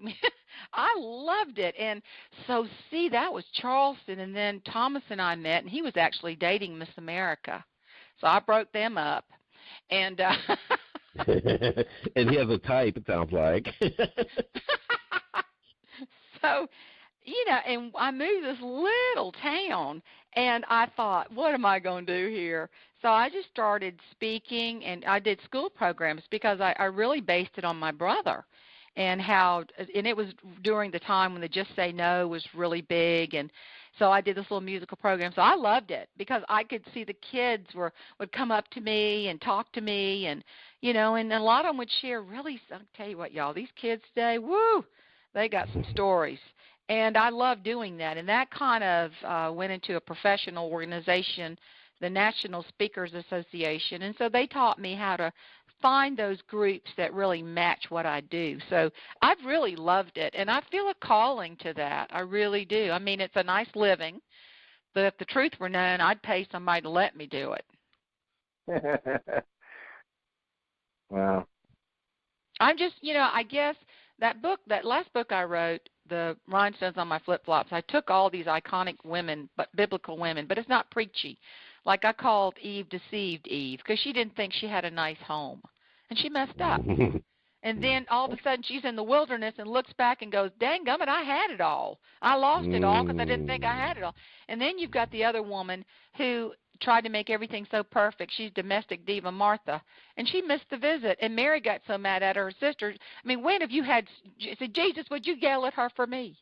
Speaker 3: I loved it. And so, see, that was Charleston, and then Thomas and I met, and he was actually dating Miss America. So I broke them up. And
Speaker 1: and he has a type, it sounds like.
Speaker 3: So, you know, and I moved this little town, and I thought, what am I going to do here? So I just started speaking, and I did school programs because I really based it on my brother and it was during the time when the Just Say No was really big, and so I did this little musical program. So I loved it because I could see the kids would come up to me and talk to me, and, you know, and a lot of them would share really, I'll tell you what, y'all, these kids today, woo, they got some stories. And I love doing that. And that kind of went into a professional organization, the National Speakers Association. And so they taught me how to find those groups that really match what I do. So I've really loved it. And I feel a calling to that. I really do. I mean, it's a nice living. But if the truth were known, I'd pay somebody to let me do it.
Speaker 2: Wow.
Speaker 3: I'm just, you know, I guess that last book I wrote, the Rhinestones on My Flip-Flops, I took all these iconic women, but biblical women, but it's not preachy. Like I called Eve Deceived Eve because she didn't think she had a nice home, and she messed up. And then all of a sudden she's in the wilderness and looks back and goes, dang gummit, I had it all. I lost it all because I didn't think I had it all. And then you've got the other woman who tried to make everything so perfect. She's domestic diva Martha, and she missed the visit. And Mary got so mad at her sister. I mean, when have you said, Jesus, would you yell at her for me?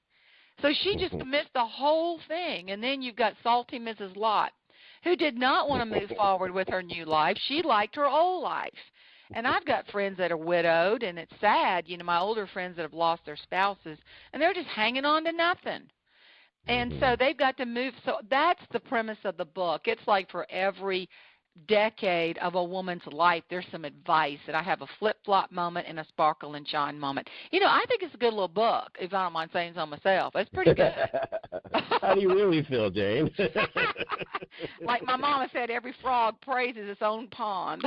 Speaker 3: So she just missed the whole thing. And then you've got salty Mrs. Lot, who did not want to move forward with her new life. She liked her old life. And I've got friends that are widowed, and it's sad, you know, my older friends that have lost their spouses, and they're just hanging on to nothing. And so they've got to move. So that's the premise of the book. It's like for every decade of a woman's life, there's some advice that I have a flip-flop moment and a sparkle and shine moment. I think it's a good little book, if I don't mind saying so myself. It's pretty good.
Speaker 1: How do you really feel, Jane?
Speaker 3: Like my mama said, every frog praises its own pond.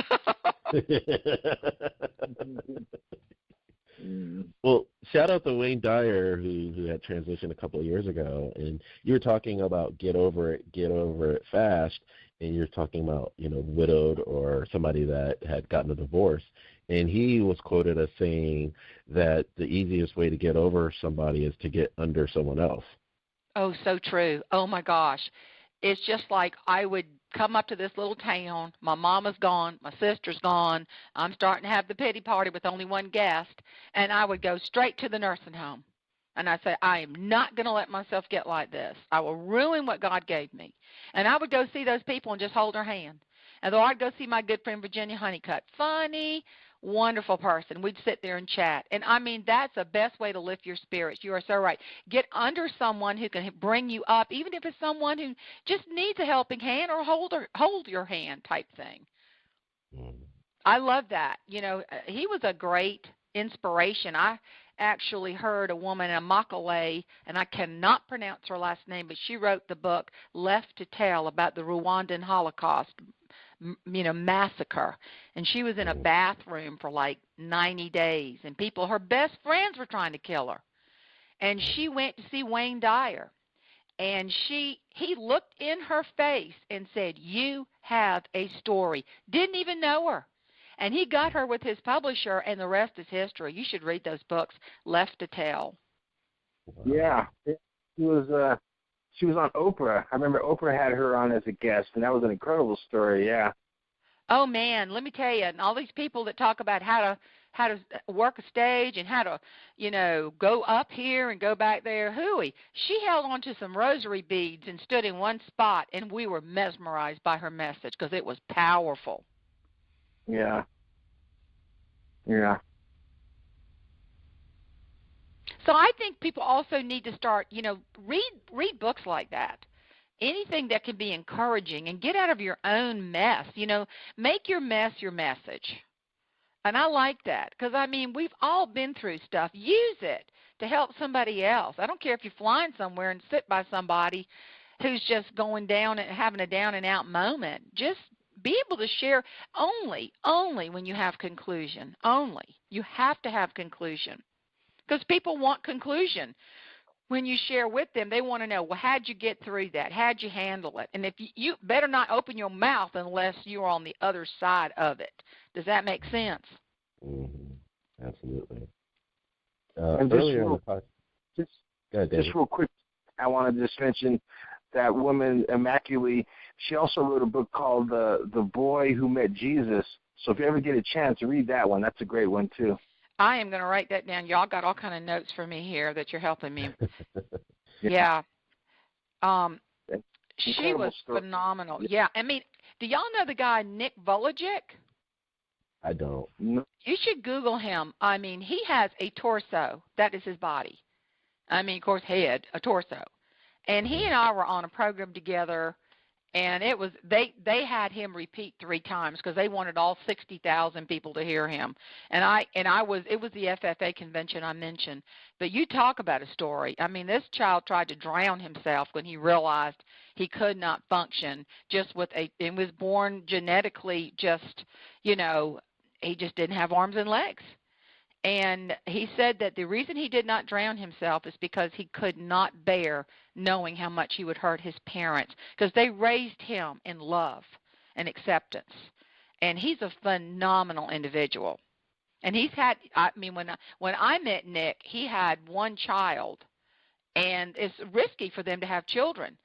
Speaker 1: Well, shout out to Wayne Dyer, who had transitioned a couple of years ago, and you were talking about get over it fast, and you're talking about, widowed or somebody that had gotten a divorce, and he was quoted as saying that the easiest way to get over somebody is to get under someone else.
Speaker 3: Oh, so true. Oh, my gosh. It's just like I would come up to this little town. My mama's gone. My sister's gone. I'm starting to have the pity party with only one guest. And I would go straight to the nursing home. And I'd say, I am not going to let myself get like this. I will ruin what God gave me. And I would go see those people and just hold their hand. And though I'd go see my good friend Virginia Honeycutt, funny, wonderful person. We'd sit there and chat. And, that's the best way to lift your spirits. You are so right. Get under someone who can bring you up, even if it's someone who just needs a helping hand or hold your hand type thing. I love that. He was a great inspiration. I actually heard a woman, a Makale, and I cannot pronounce her last name, but she wrote the book Left to Tell about the Rwandan Holocaust massacre, and she was in a bathroom for like 90 days, and her best friends were trying to kill her, and she went to see Wayne Dyer, and he looked in her face and said, you have a story. Didn't even know her, and he got her with his publisher, and the rest is history. You should read those books, Left to Tell.
Speaker 2: Yeah, she was on Oprah. I remember Oprah had her on as a guest, and that was an incredible story, yeah.
Speaker 3: Oh, man, let me tell you, and all these people that talk about how to work a stage and how to, go up here and go back there, hooey. She held on to some rosary beads and stood in one spot, and we were mesmerized by her message because it was powerful.
Speaker 2: Yeah. Yeah.
Speaker 3: So I think people also need to start, read books like that. Anything that can be encouraging and get out of your own mess. Make your mess your message. And I like that because, we've all been through stuff. Use it to help somebody else. I don't care if you're flying somewhere and sit by somebody who's just going down and having a down-and-out moment. Just be able to share only when you have conclusion. Only. You have to have conclusion. Because people want conclusion. When you share with them, they want to know, well, how'd you get through that? How'd you handle it? And if you better not open your mouth unless you're on the other side of it. Does that make sense?
Speaker 1: Mm-hmm. Absolutely.
Speaker 2: And just real quick, I want to just mention that woman, Immaculate, she also wrote a book called The Boy Who Met Jesus. So if you ever get a chance to read that one, that's a great one, too.
Speaker 3: I am going to write that down. Y'all got all kind of notes for me here that you're helping me. Yeah. She was phenomenal. Yeah. Do y'all know the guy Nick Vujicic?
Speaker 1: I don't.
Speaker 2: No.
Speaker 3: You should Google him. He has a torso. That is his body. Of course, head, a torso. And he and I were on a program together, and it was they had him repeat 3 times because they wanted all 60,000 people to hear him. It was the FFA convention I mentioned. But you talk about a story. This child tried to drown himself when he realized he could not function and was born genetically just, he just didn't have arms and legs. And he said that the reason he did not drown himself is because he could not bear knowing how much he would hurt his parents because they raised him in love and acceptance. And he's a phenomenal individual. And he's had, when I met Nick, he had 1 child. And it's risky for them to have children.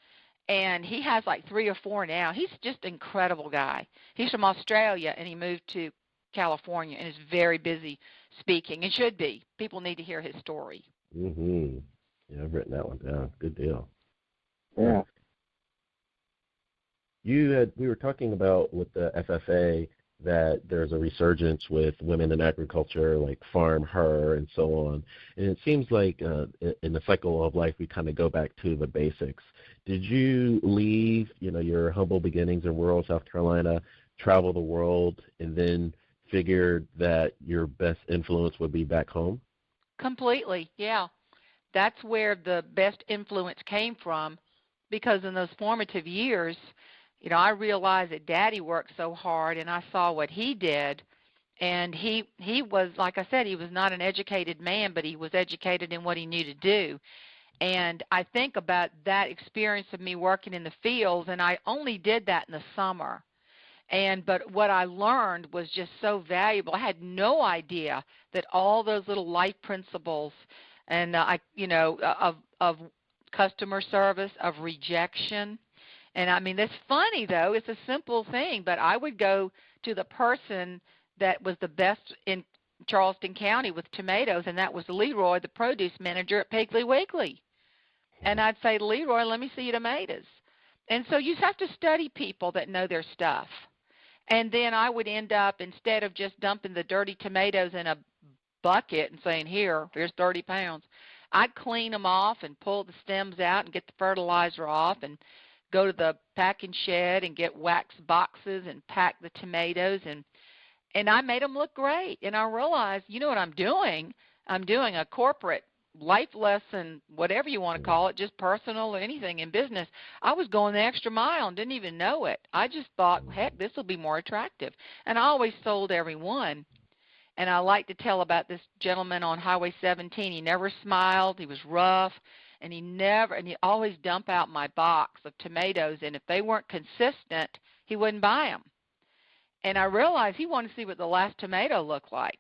Speaker 3: And he has like 3 or 4 now. He's just an incredible guy. He's from Australia, and he moved to California and is very busy speaking, and should be. People need to hear his story.
Speaker 1: Mm-hmm. Yeah, I've written that one down. Good deal.
Speaker 2: Yeah.
Speaker 1: We were talking about with the FFA that there's a resurgence with women in agriculture, like farm her and so on. And it seems like in the cycle of life, we kind of go back to the basics. Did you leave, your humble beginnings in rural South Carolina travel the world and then figured that your best influence would be back home?
Speaker 3: Completely, yeah. That's where the best influence came from, because in those formative years, I realized that Daddy worked so hard, and I saw what he did. And he was, like I said, he was not an educated man, but he was educated in what he knew to do. And I think about that experience of me working in the fields, and I only did that in the summer. But what I learned was just so valuable. I had no idea that all those little life principles and of customer service, of rejection. And I mean, it's funny though. It's a simple thing, but I would go to the person that was the best in Charleston County with tomatoes, and that was Leroy, the produce manager at Piggly Wiggly. And I'd say, Leroy, let me see your tomatoes. And so you have to study people that know their stuff. And then I would end up, instead of just dumping the dirty tomatoes in a bucket and saying, here's 30 pounds, I'd clean them off and pull the stems out and get the fertilizer off and go to the packing shed and get wax boxes and pack the tomatoes. And I made them look great. And I realized, you know what I'm doing? I'm doing a corporate life lesson, whatever you want to call it, just personal or anything in business. I was going the extra mile and didn't even know it. I just thought, heck, this will be more attractive. And I always sold every one. And I like to tell about this gentleman on Highway 17. He never smiled. He was rough. And he always dump out my box of tomatoes. And if they weren't consistent, he wouldn't buy them. And I realized he wanted to see what the last tomato looked like.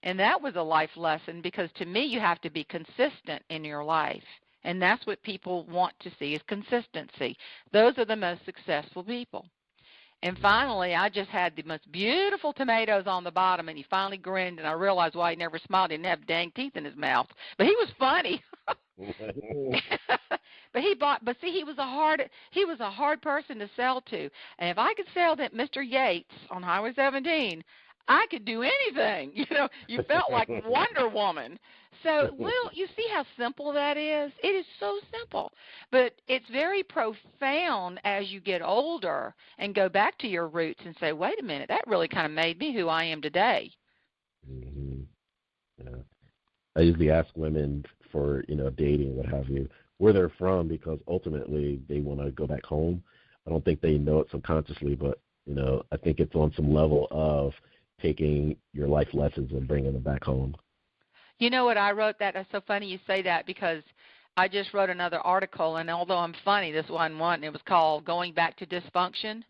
Speaker 3: And that was a life lesson, because to me, you have to be consistent in your life. And that's what people want to see, is consistency. Those are the most successful people. And finally, I just had the most beautiful tomatoes on the bottom, and he finally grinned, and I realized why he never smiled. He didn't have dang teeth in his mouth. But he was funny. But he was a hard person to sell to. And if I could sell that Mr. Yates on Highway 17, I could do anything. You felt like Wonder Woman. So, you see how simple that is? It is so simple. But it's very profound as you get older and go back to your roots and say, wait a minute, that really kind of made me who I am today.
Speaker 1: Mm-hmm. Yeah. I usually ask women for, dating, what have you, where they're from, because ultimately they want to go back home. I don't think they know it subconsciously, but, I think it's on some level of taking your life lessons and bringing them back home.
Speaker 3: You know what I wrote? That's so funny you say that, because I just wrote another article, and although I'm funny, this one, it was called Going Back to Dysfunction,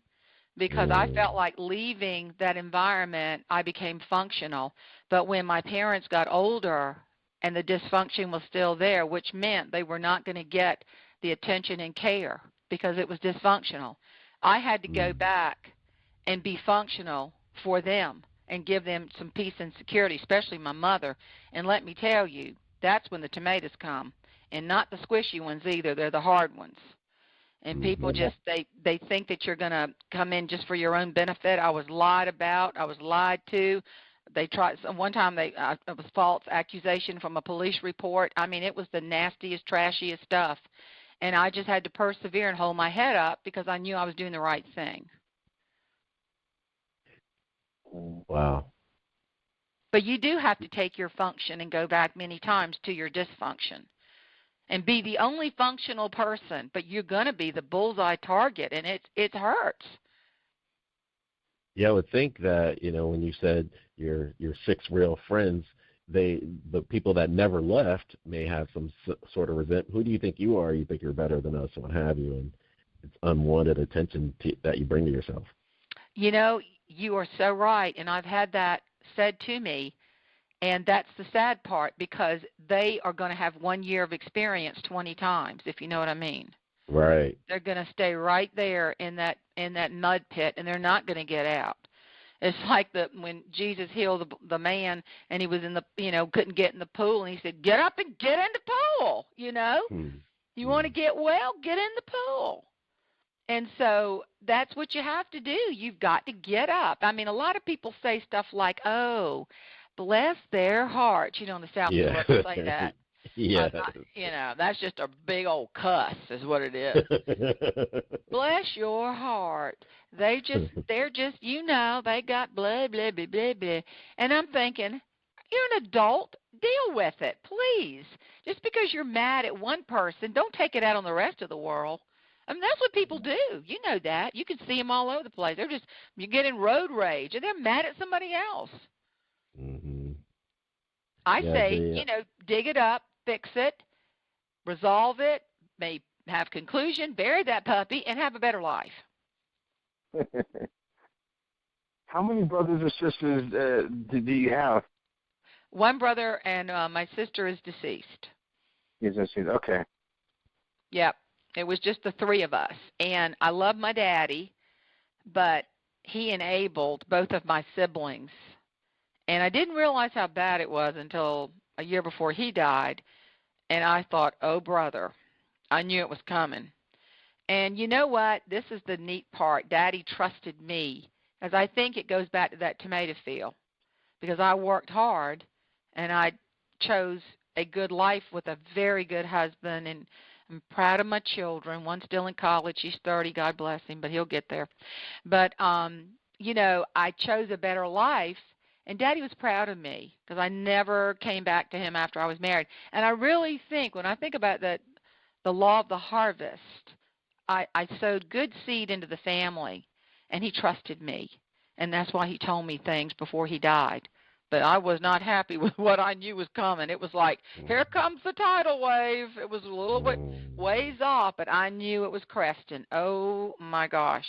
Speaker 3: because I felt like leaving that environment, I became functional. But when my parents got older and the dysfunction was still there, which meant they were not going to get the attention and care because it was dysfunctional, I had to go back and be functional for them and give them some peace and security, especially my mother. And let me tell you, that's when the tomatoes come, and not the squishy ones either. They're the hard ones. And people just, they think that you're going to come in just for your own benefit. I was lied about. I was lied to. They tried, one time it was false accusation from a police report. I mean, it was the nastiest, trashiest stuff. And I just had to persevere and hold my head up because I knew I was doing the right thing.
Speaker 1: Wow.
Speaker 3: But you do have to take your function and go back many times to your dysfunction and be the only functional person, but you're going to be the bullseye target, and it hurts.
Speaker 1: Yeah, I would think that, when you said your 6 real friends, the people that never left may have some sort of resentment. Who do you think you are? You think you're better than us and what have you, and it's unwanted attention that you bring to yourself.
Speaker 3: You are so right, and I've had that said to me, and that's the sad part, because they are going to have 1 year of experience 20 times, if you know what I mean.
Speaker 1: Right.
Speaker 3: They're going to stay right there in that mud pit, and they're not going to get out. It's like when Jesus healed the man, and he was in the, couldn't get in the pool, and he said, "Get up and get in the pool." You want to get well, get in the pool. And so that's what you have to do. You've got to get up. I mean, a lot of people say stuff like, "Oh, bless their hearts." In the South, we love to say that.
Speaker 1: Yeah.
Speaker 3: That's just a big old cuss is what it is. Bless your heart. They're just, they got blah, blah, blah, blah, blah. And I'm thinking, you're an adult. Deal with it, please. Just because you're mad at one person, don't take it out on the rest of the world. I mean, that's what people do. You know that. You can see them all over the place. You get in road rage, and they're mad at somebody else.
Speaker 1: Mm-hmm.
Speaker 3: I say, dig it up, fix it, resolve it, may have conclusion, bury that puppy, and have a better life.
Speaker 2: How many brothers or sisters do you have?
Speaker 3: One brother, and my sister is deceased.
Speaker 2: Is deceased. Okay.
Speaker 3: Yep. It was just the three of us. And I love my daddy, but he enabled both of my siblings. And I didn't realize how bad it was until a year before he died. And I thought, oh, brother, I knew it was coming. And you know what? This is the neat part. Daddy trusted me, as I think it goes back to that tomato field, because I worked hard and I chose a good life with a very good husband, and I'm proud of my children. One's still in college. He's 30. God bless him, but he'll get there. But, I chose a better life, and Daddy was proud of me because I never came back to him after I was married. And I really think, when I think about that, the law of the harvest, I sowed good seed into the family, and he trusted me. And that's why he told me things before he died. But I was not happy with what I knew was coming. It was like, here comes the tidal wave. It was a little bit ways off, but I knew it was cresting. Oh, my gosh.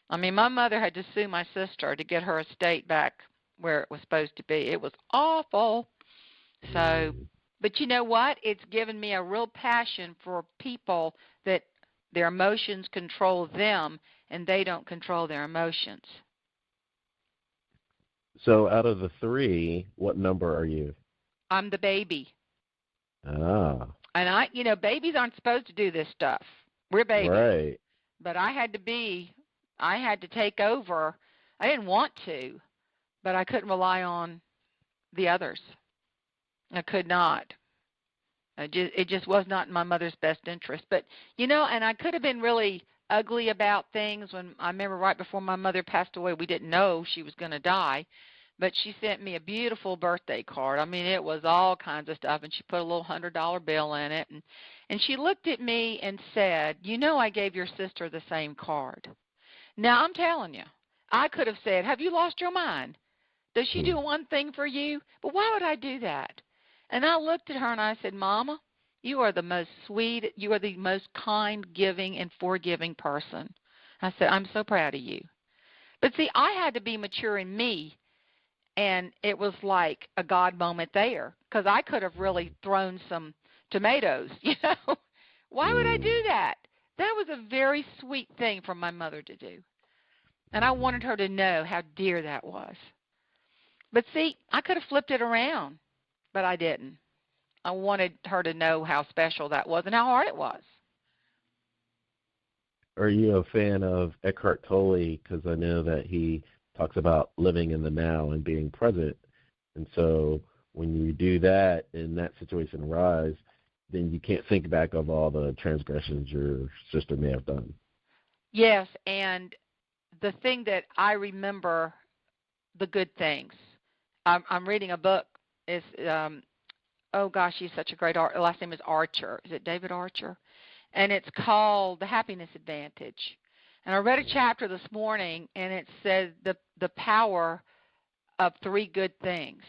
Speaker 3: I mean, my mother had to sue my sister to get her estate back where it was supposed to be. It was awful. So, but you know what? It's given me a real passion for people that their emotions control them and they don't control their emotions.
Speaker 1: So out of the three, what number are you?
Speaker 3: I'm the baby.
Speaker 1: Ah.
Speaker 3: And babies aren't supposed to do this stuff. We're babies.
Speaker 1: Right.
Speaker 3: But I had to take over. I didn't want to, but I couldn't rely on the others. I could not. It just was not in my mother's best interest. But, and I could have been really ugly about things. When I remember right before my mother passed away, we didn't know she was going to die, but she sent me a beautiful birthday card. I mean, it was all kinds of stuff, and she put a little $100 bill in it, and she looked at me and said, I gave your sister the same card. Now, I'm telling you, I could have said, have you lost your mind? Does she do one thing for you? But why would I do that? And I looked at her and I said, Mama, you are the most sweet, you are the most kind, giving, and forgiving person. I said, I'm so proud of you. But see, I had to be mature in me, and it was like a God moment there, because I could have really thrown some tomatoes, Why would I do that? That was a very sweet thing for my mother to do. And I wanted her to know how dear that was. But see, I could have flipped it around, but I didn't. I wanted her to know how special that was and how hard it was.
Speaker 1: Are you a fan of Eckhart Tolle? Because I know that he talks about living in the now and being present. And so when you do that and that situation arises, then you can't think back of all the transgressions your sister may have done. Yes,
Speaker 3: and the thing that I remember, the good things. I'm reading a book. It's he's such a great author. Last name is Archer. Is it David Archer? And it's called The Happiness Advantage. And I read a chapter this morning, and it says the power of three good things.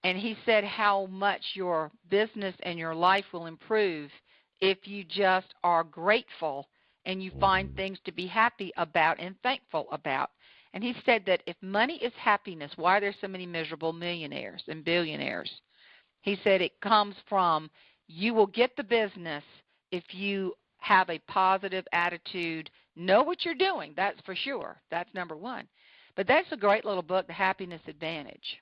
Speaker 3: And he said how much your business and your life will improve if you just are grateful and you find things to be happy about and thankful about. And he said that if money is happiness, why are there so many miserable millionaires and billionaires? He said it comes from you will get the business if you have a positive attitude, know what you're doing, that's for sure. That's number one. But that's a great little book, The Happiness Advantage.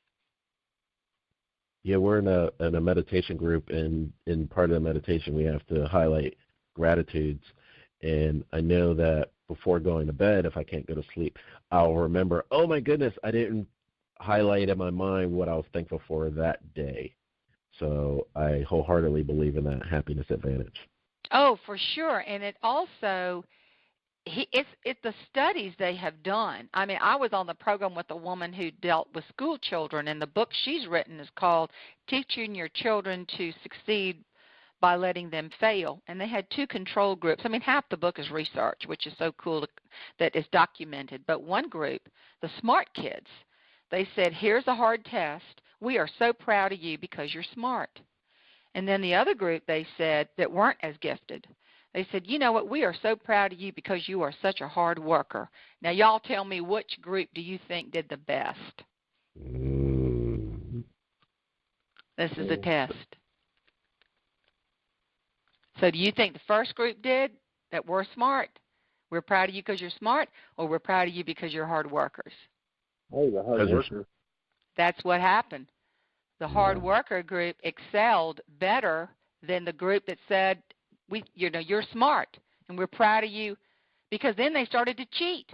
Speaker 1: Yeah, we're in a meditation group, and in part of the meditation we have to highlight gratitudes. And I know that before going to bed, if I can't go to sleep, I'll remember, oh my goodness, I didn't highlight in my mind what I was thankful for that day. So I wholeheartedly believe in that happiness advantage.
Speaker 3: Oh, for sure. And it also, it's the studies they have done. I mean, I was on the program with a woman who dealt with school children, and the book she's written is called Teaching Your Children to Succeed by Letting Them Fail. And they had 2 control groups. I mean, half the book is research, which is so cool that it's documented. But one group, the smart kids, they said, here's a hard test. We are so proud of you because you're smart. And then the other group, they said, that weren't as gifted, they said, you know what, we are so proud of you because you are such a hard worker. Now, y'all tell me, which group do you think did the best? This is the test. So do you think the first group did, that we're smart? We're proud of you because you're smart, or we're proud of you because you're hard workers?
Speaker 2: Oh, the hard worker.
Speaker 3: That's what happened. The hard worker group excelled better than the group that said, you're smart and we're proud of you, because then they started to cheat.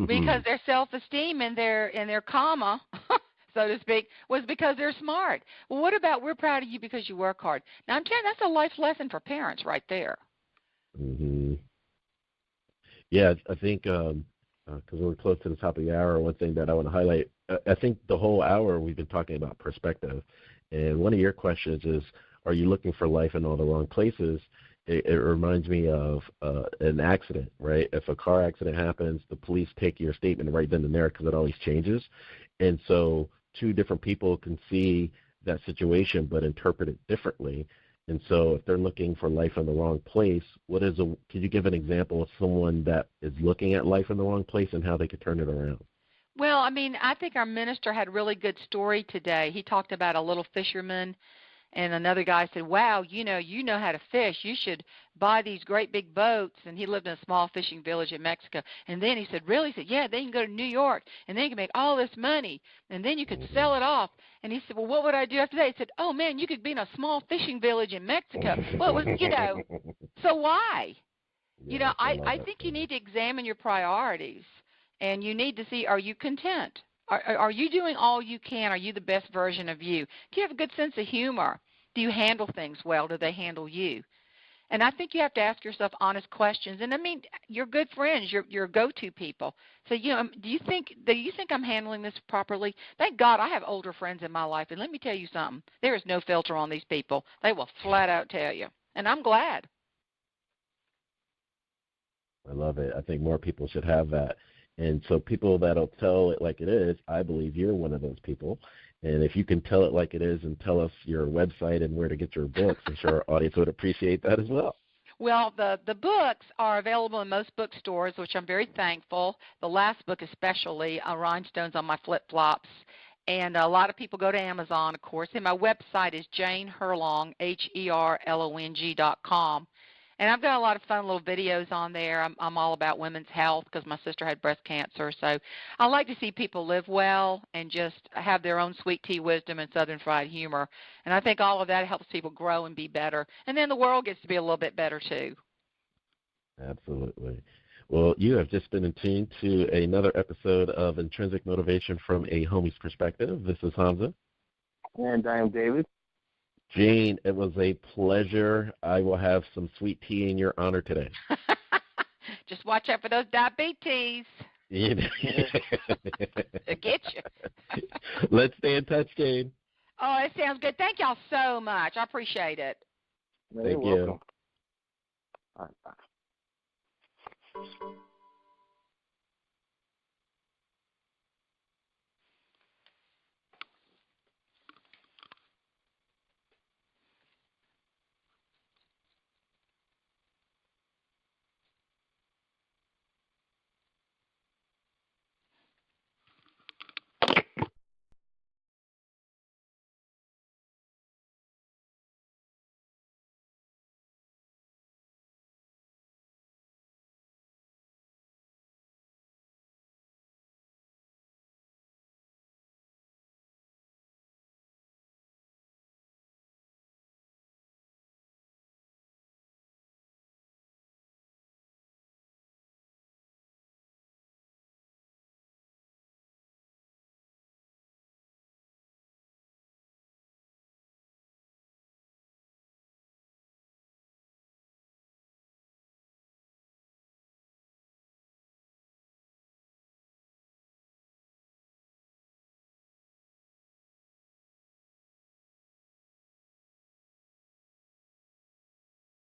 Speaker 3: Because their self-esteem and their karma, so to speak, was because they're smart. Well, what about we're proud of you because you work hard? Now, I'm telling you, that's a life lesson for parents right there.
Speaker 1: Yeah, I think because we're close to the top of the hour, one thing that I want to highlight, I think the whole hour we've been talking about perspective. And one of your questions is, are you looking for life in all the wrong places? It reminds me of an accident, right? If a car accident happens, the police take your statement right then and there because it always changes. And so 2 different people can see that situation but interpret it differently. And so if they're looking for life in the wrong place, could you give an example of someone that is looking at life in the wrong place and how they could turn it around?
Speaker 3: Well, I mean, I think our minister had a really good story today. He talked about a little fisherman, and another guy said, wow, you know how to fish. You should buy these great big boats. And he lived in a small fishing village in Mexico. And then he said, really? He said, yeah, then you can go to New York, and then you can make all this money, and then you could sell it off. And he said, well, what would I do after that? He said, oh, man, you could be in a small fishing village in Mexico. Well, it was, so why?
Speaker 1: Yeah,
Speaker 3: I think you need to examine your priorities, and you need to see, are you content? Are you doing all you can? Are you the best version of you? Do you have a good sense of humor? Do you handle things well? Do they handle you? And I think you have to ask yourself honest questions. And I mean, your good friends, your go-to people. So, do you think I'm handling this properly? Thank God I have older friends in my life. And let me tell you something. There is no filter on these people. They will flat out tell you. And I'm glad.
Speaker 1: I love it. I think more people should have that. And so people that'll tell it like it is, I believe you're one of those people. And if you can tell it like it is and tell us your website and where to get your books, I'm sure our audience would appreciate that as well.
Speaker 3: Well, the books are available in most bookstores, which I'm very thankful. The last book especially, Rhinestones on My Flip-Flops. And a lot of people go to Amazon, of course. And my website is Jane Herlong, HERLONG.com. And I've got a lot of fun little videos on there. I'm all about women's health because my sister had breast cancer. So I like to see people live well and just have their own sweet tea wisdom and southern fried humor. And I think all of that helps people grow and be better. And then the world gets to be a little bit better too.
Speaker 1: Absolutely. Well, you have just been in tune to another episode of Intrinsic Motivation from a Homie's Perspective. This is Hamza.
Speaker 2: And I am David.
Speaker 1: Jane, it was a pleasure. I will have some sweet tea in your honor today.
Speaker 3: Just watch out for those diabetes. They'll get you.
Speaker 1: Let's stay in touch, Jane.
Speaker 3: Oh, that sounds good. Thank y'all so much. I appreciate it.
Speaker 1: Thank you.
Speaker 2: All right, bye.